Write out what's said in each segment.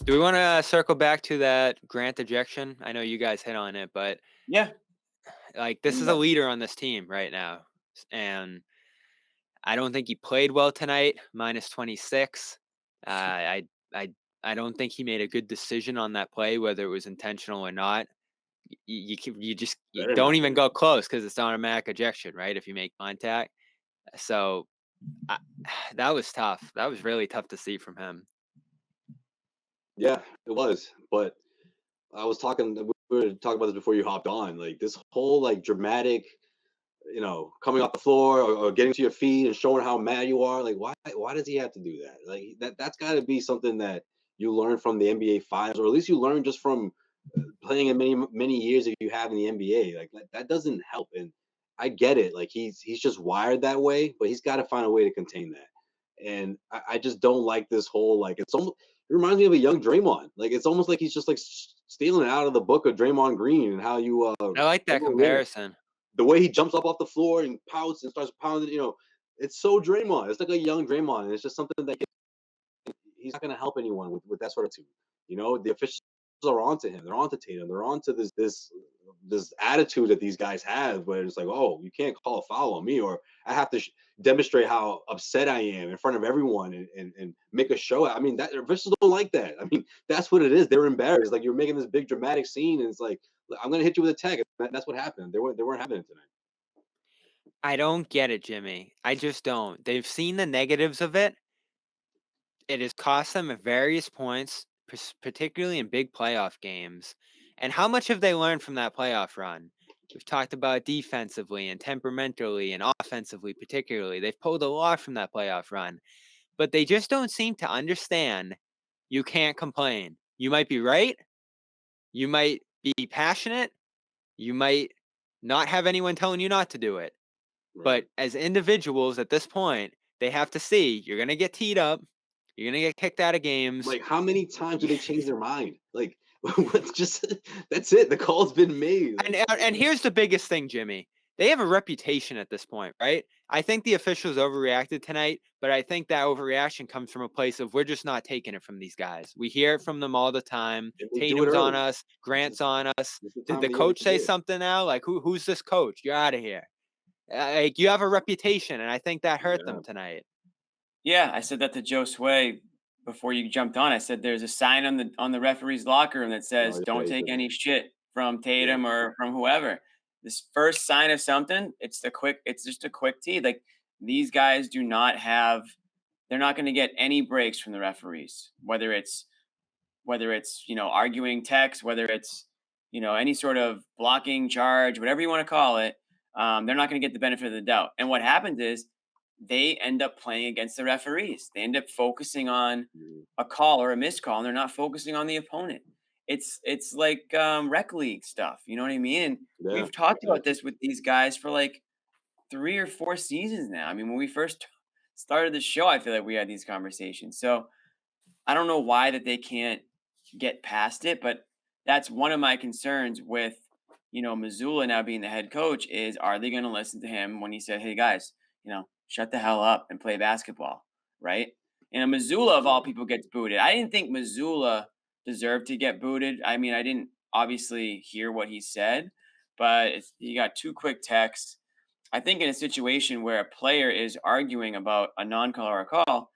Do we want to circle back to that Grant ejection? I know you guys hit on it, but Yeah. like this Bring is it a up. leader on this team right now, and I don't think he played well tonight. Minus 26. I I don't think he made a good decision on that play, whether it was intentional or not. You Better don't not even be. go close because it's automatic ejection, right? If you make contact, so I, that was tough. That was really tough to see from him. Yeah, it was. But I was talking. We were talking about this before you hopped on. Like this whole like dramatic, coming off the floor or getting to your feet and showing how mad you are. Like why does he have to do that? Like that's got to be something that you learn from the NBA finals, or at least you learn just from playing in many years that you have in the NBA. Like that doesn't help. And I get it. Like he's just wired that way, but he's got to find a way to contain that. And I just don't like this whole like it's almost it reminds me of a young Draymond. Like it's almost like he's just like stealing it out of the book of Draymond Green and how you I like that comparison. the way he jumps up off the floor and pouts and starts pounding. It's so Draymond. It's like a young Draymond, and it's just something that he's not going to help anyone with that sort of team. The officials are onto him. They're onto Tatum. They're onto this attitude that these guys have, where it's like, oh, you can't call a foul on me, or I have to demonstrate how upset I am in front of everyone and make a show. I mean, that officials don't like that. I mean, that's what it is. They're embarrassed. Like you're making this big dramatic scene, and it's like, I'm going to hit you with a tag. That's what happened. They weren't having it tonight. I don't get it, Jimmy. I just don't. They've seen the negatives of it. It has cost them at various points, particularly in big playoff games. And how much have they learned from that playoff run? We've talked about defensively and temperamentally and offensively, particularly. They've pulled a lot from that playoff run, but they just don't seem to understand you can't complain. You might be right. You might be passionate. You might not have anyone telling you not to do it. Right. But as individuals at this point, they have to see you're going to get teed up. You're going to get kicked out of games. Like, how many times do they change their mind? Like, what's just that's it. The call's been made. Like, And here's the biggest thing, Jimmy. They have a reputation at this point, right? I think the officials overreacted tonight, but I think that overreaction comes from a place of we're just not taking it from these guys. We hear it from them all the time. and they do it Tatum's on early. us, This Grant's is on us. this is the Did time the of the year coach to say do it. something now? Like who's this coach? You're out of here. Like you have a reputation, and I think that hurt Yeah. them tonight. Yeah, I said that to Joe Sway before you jumped on. I said there's a sign on the referee's locker room that says Oh, yeah, don't you take did. any shit from Yeah. Tatum or from whoever. This first sign of something, it's just a quick tee. Like these guys do not have they're not going to get any breaks from the referees. Whether it's, arguing text, whether it's, any sort of blocking charge, whatever you want to call it, they're not going to get the benefit of the doubt. And what happens is they end up playing against the referees. They end up focusing on Mhm. a call or a missed call, and they're not focusing on the opponent. It's like rec league stuff. You know what I mean? And Yeah, we've talked about exactly. this with these guys for like 3 or 4 seasons now. I mean, when we first started the show, I feel like we had these conversations. So I don't know why that they can't get past it, but that's one of my concerns with, Mazzulla now being the head coach is are they going to listen to him when he said, "Hey guys, shut the hell up and play basketball," right? And Mazzulla of all Yeah. people gets booted. I didn't think Mazzulla deserved to get booted. I mean, I didn't obviously hear what he said, but he got two quick texts. I think in a situation where a player is arguing about a non-call or a call,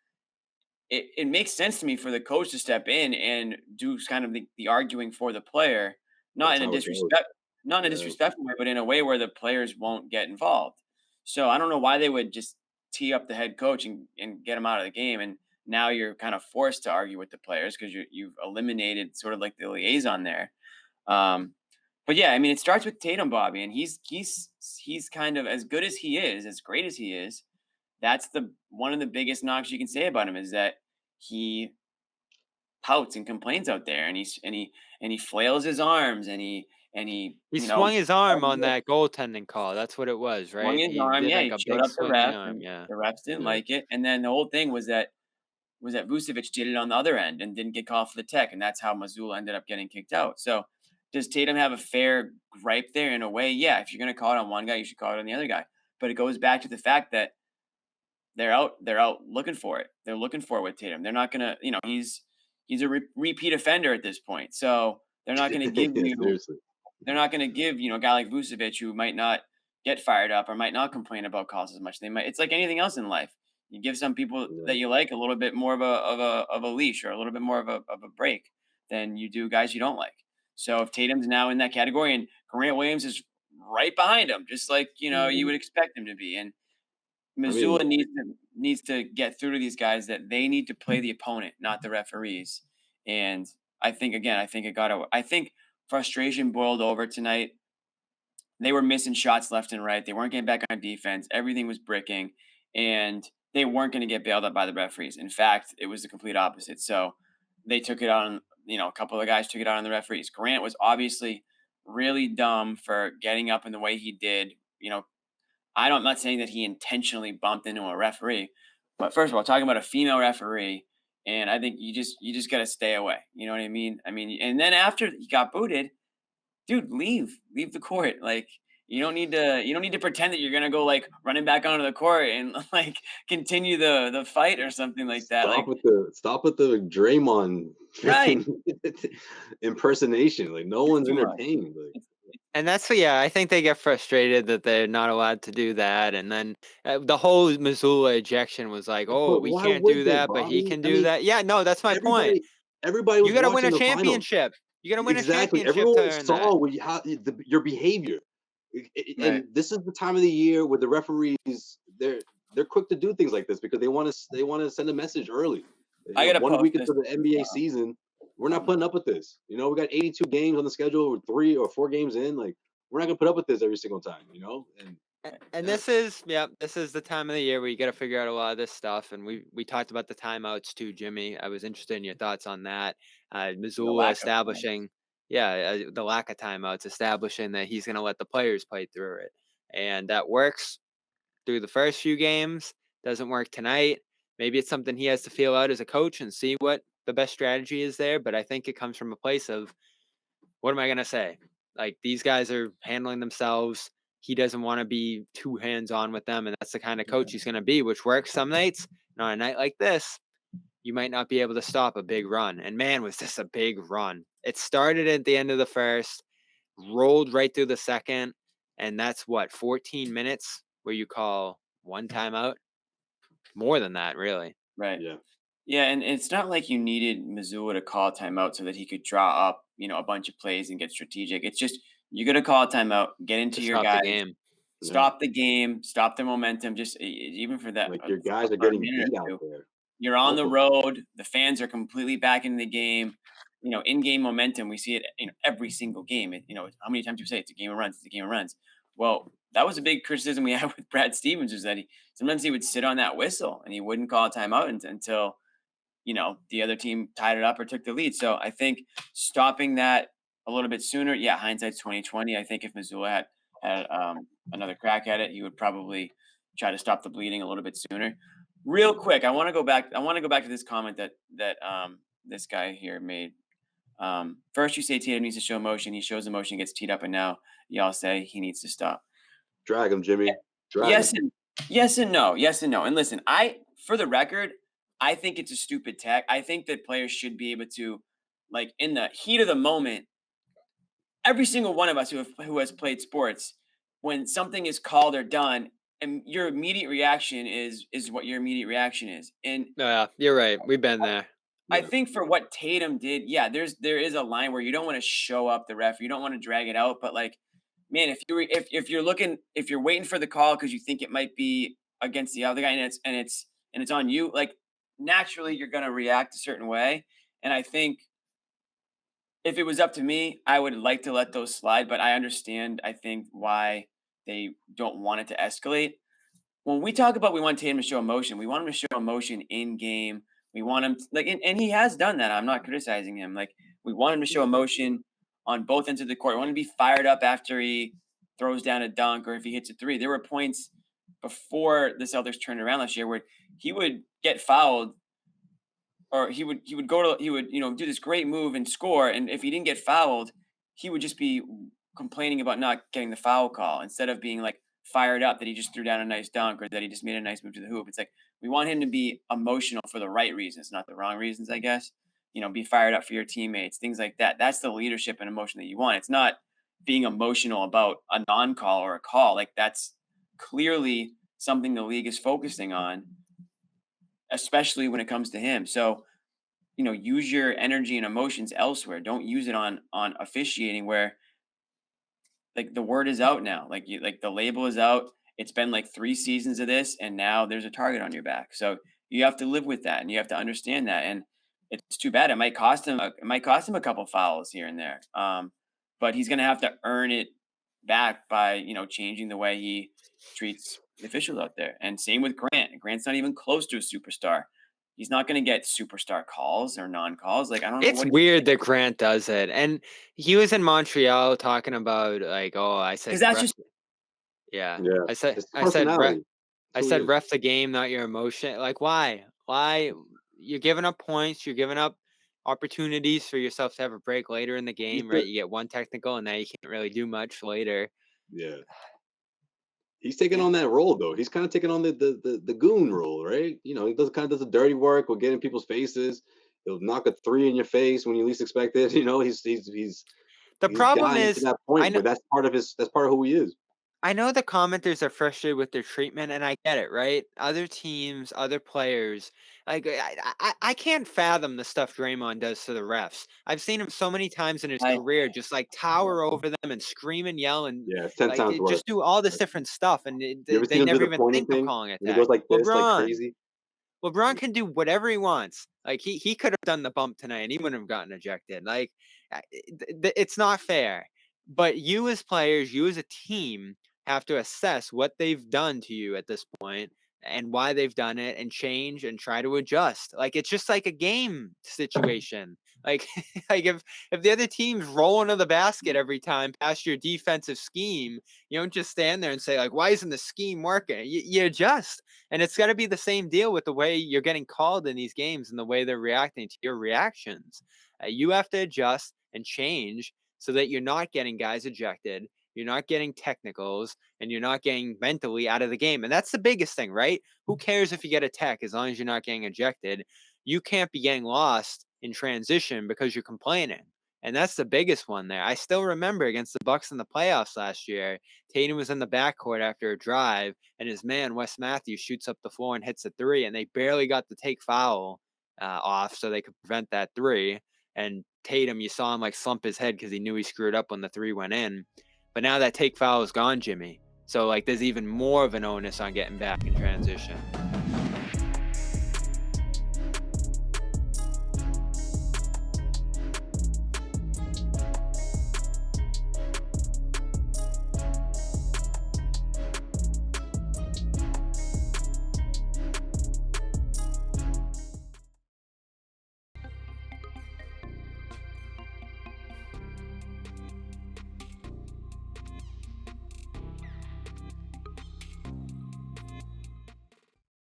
it makes sense to me for the coach to step in and do kind of the arguing for the player, not That's in a how it goes. Yeah. disrespectful way, but in a way where the players won't get involved. So I don't know why they would just tee up the head coach and get him out of the game. And now you're kind of forced to argue with the players because you've eliminated sort of like the liaison there. Um, but yeah, I mean, it starts with Tatum, Bobby, and he's kind of as good as he is, as great as he is. That's the one of the biggest knocks you can say about him is that he pouts and complains out there, and he flails his arms, and he He swung his arm on that goaltending call. That's what it was, swung right? his He arm. did Yeah, like he a showed big up the swinging ref, arm. and Yeah. the refs didn't Yeah. like it. And then the whole thing was that Vucevic did it on the other end and didn't get called for the tech, and that's how Mazzulla ended up getting kicked out. So does Tatum have a fair gripe there in a way? Yeah, if you're going to call it on one guy, you should call it on the other guy. But it goes back to the fact that they're out looking for it. They're looking for it with Tatum. They're not gonna, he's a repeat offender at this point. So they're not going to give Yeah, you seriously. they're not going to give, a guy like Vucevic who might not get fired up or might not complain about calls as much. They might. It's like anything else in life. You give some people Yeah. that you like a little bit more of a leash or a little bit more of a break than you do guys you don't like. So if Tatum's now in that category and Grant Williams is right behind him, just like you Mhm. would expect him to be, and I mean, Mazzulla needs to get through to these guys that they need to play the opponent, not the referees. And I think again, I think frustration boiled over tonight. They were missing shots left and right. They weren't getting back on defense. Everything was bricking, and they weren't going to get bailed out by the referees. In fact, it was the complete opposite. So they took it on. A couple of guys took it out on the referees. Grant was obviously really dumb for getting up in the way he did. I'm not saying that he intentionally bumped into a referee, but first of all, talking about a female referee, and I think you just got to stay away. You know what I mean? And then after he got booted, dude, leave the court. Like you don't need to pretend that you're gonna go like running back onto the court and like continue the fight or something like that. Like stop with the Draymond right, freaking impersonation. Like no it's one's too much. entertained. Like It's, And that's yeah, I think they get frustrated that they're not allowed to do that, and then, the whole Mazzulla ejection was like, "Oh, but we why can't would do they, that, but he Bobby? can I do mean, that." Yeah, no, that's my point. everybody You was gotta win a watching the finals. championship. You gotta win a Exactly. championship to Everyone earn that. saw your behavior. right. And this is the time of the year where the referees they're quick to do things like this because they want to send a message early. I gotta 1 week post into this. the NBA season, we're not Um, putting up with this. We got 82 games on the schedule. We're 3 or 4 games in. Like we're not gonna put up with this every single time. And And yeah, this is the time of the year where you gotta figure out a lot of this stuff, and we talked about the timeouts too, Jimmy. I was interested in your thoughts on that. the Missoula lack of time. establishing the lack of timeouts, establishing that he's gonna let the players play through it, and that works through the first few games, doesn't work tonight. Maybe it's something he has to feel out as a coach and see what the best strategy is there, but I think it comes from a place of, what am I gonna say? Like, these guys are handling themselves. He doesn't want to be too hands-on with them, and that's the kind of coach he's gonna be, which works some nights. And on a night like this, you might not be able to stop a big run. And man, was this a big run. It started at the end of the first, rolled right through the second, and that's what, 14 minutes where you call one timeout? More than that, really. Right. yeah, Yeah, and it's not like you needed Missoula to call a timeout so that he could draw up, a bunch of plays and get strategic. It's just you got to call a timeout, get To into your stop the guys, game. yeah. stop the game, stop the momentum. Just even for that, Like your guys are for a getting minute beat or out two. there. You're on Help the them. road. The fans are completely back in the game. In-game momentum. We see it, every single game. How many times do you say it's a game of runs? It's a game of runs. Well, that was a big criticism we had with Brad Stevens, was that sometimes he would sit on that whistle and he wouldn't call a timeout until the other team tied it up or took the lead. So I think stopping that a little bit sooner. Yeah, hindsight's 2020. I think if Missoula had another crack at it, he would probably try to stop the bleeding a little bit sooner. Real quick, I want to go back. I want to go back to this comment that this guy here made. First, you say Tatum needs to show emotion. He shows emotion, gets teed up, and now y'all say he needs to stop. Drag them, Jimmy. Drag Yes them. and yes and no. Yes and no. And listen, for the record, I think it's a stupid tech. I think that players should be able to, like in the heat of the moment, every single one of us who has played sports, when something is called or done, and your immediate reaction is what your immediate reaction is. And Yeah, you're right. We've been there. I Yeah. think for what Tatum did, yeah, there is a line where you don't want to show up the ref, you don't want to drag it out, but like, man, if you're waiting for the call because you think it might be against the other guy and it's on you, like naturally you're gonna react a certain way. And I think if it was up to me, I would like to let those slide, but I understand I think why they don't want it to escalate. When we talk about we want Tatum to show emotion, we want him to show emotion in game. We want him and he has done that. I'm not criticizing him. Like we want him to show emotion on both ends of the court. We want him to be fired up after he throws down a dunk or if he hits a three. There were points before the Celtics turned around last year where he would get fouled or he would do this great move and score. And if he didn't get fouled, he would just be complaining about not getting the foul call instead of being like fired up that he just threw down a nice dunk or that he just made a nice move to the hoop. It's like we want him to be emotional for the right reasons, not the wrong reasons, I guess. be fired up for your teammates, things like that. That's the leadership and emotion that you want. It's not being emotional about a non-call or a call. Like that's clearly something the league is focusing on, especially when it comes to him. So, use your energy and emotions elsewhere. Don't use it on officiating where like the word is out now. Like the label is out. It's been like 3 seasons of this, and now there's a target on your back. So you have to live with that, and you have to understand that. And it's too bad. It might cost him. It might cost him a couple fouls here and there. But he's gonna have to earn it back by changing the way he treats the officials out there. And same with Grant. Grant's not even close to a superstar. He's not going to get superstar calls or non-calls. Like I don't know It's what weird that Grant does it. And he was in Montreal talking about like, oh, I because said that's ref. just Yeah, Yeah, I said it's the I said ref. personality. That's I who he said is. ref the game, not your emotion. Like, why? Why? You're giving up points. You're giving up opportunities for yourself to have a break later in the He's game, right? the You get one technical, and now you can't really do much later. Yeah. He's taking Yeah. on that role though. He's kind of taking on the goon role, right? He does the dirty work with getting people's faces. He'll knock a three in your face when you least expect it. The He's problem gotten to is, that I point know where that's part of who he is. I know the commenters are frustrated with their treatment, and I get it, right? Other teams, other players, like I can't fathom the stuff Draymond does to the refs. I've seen him so many times in his I career, just like tower over them and scream and yell and Yeah, it's 10 like times worse. just do all this Like, different stuff, and you ever seen they him do never the even pointing think of thing calling it when he that. goes like this, like LeBron, crazy? LeBron can do whatever he wants. Like he could have done the bump tonight and he wouldn't have gotten ejected. Like it's not fair. But you as players, you as a team have to assess what they've done to you at this point and why they've done it and change and try to adjust. Like it's just like a game situation. Like like if the other team's rolling to the basket every time past your defensive scheme, you don't just stand there and say like, why isn't the scheme working? You adjust. And it's got to be the same deal with the way you're getting called in these games and the way they're reacting to your reactions. You have to adjust and change so that you're not getting guys ejected, you're not getting technicals, and you're not getting mentally out of the game. And that's the biggest thing, right? Who cares if you get a tech as long as you're not getting ejected? You can't be getting lost in transition because you're complaining. And that's the biggest one there. I still remember against the Bucks in the playoffs last year, Tatum was in the backcourt after a drive, and his man Wes Matthews shoots up the floor and hits a three, and they barely got the take foul off so they could prevent that three. And Tatum, you saw him like slump his head because he knew he screwed up when the three went in. But now that take foul is gone, Jimmy. So like there's even more of an onus on getting back in transition.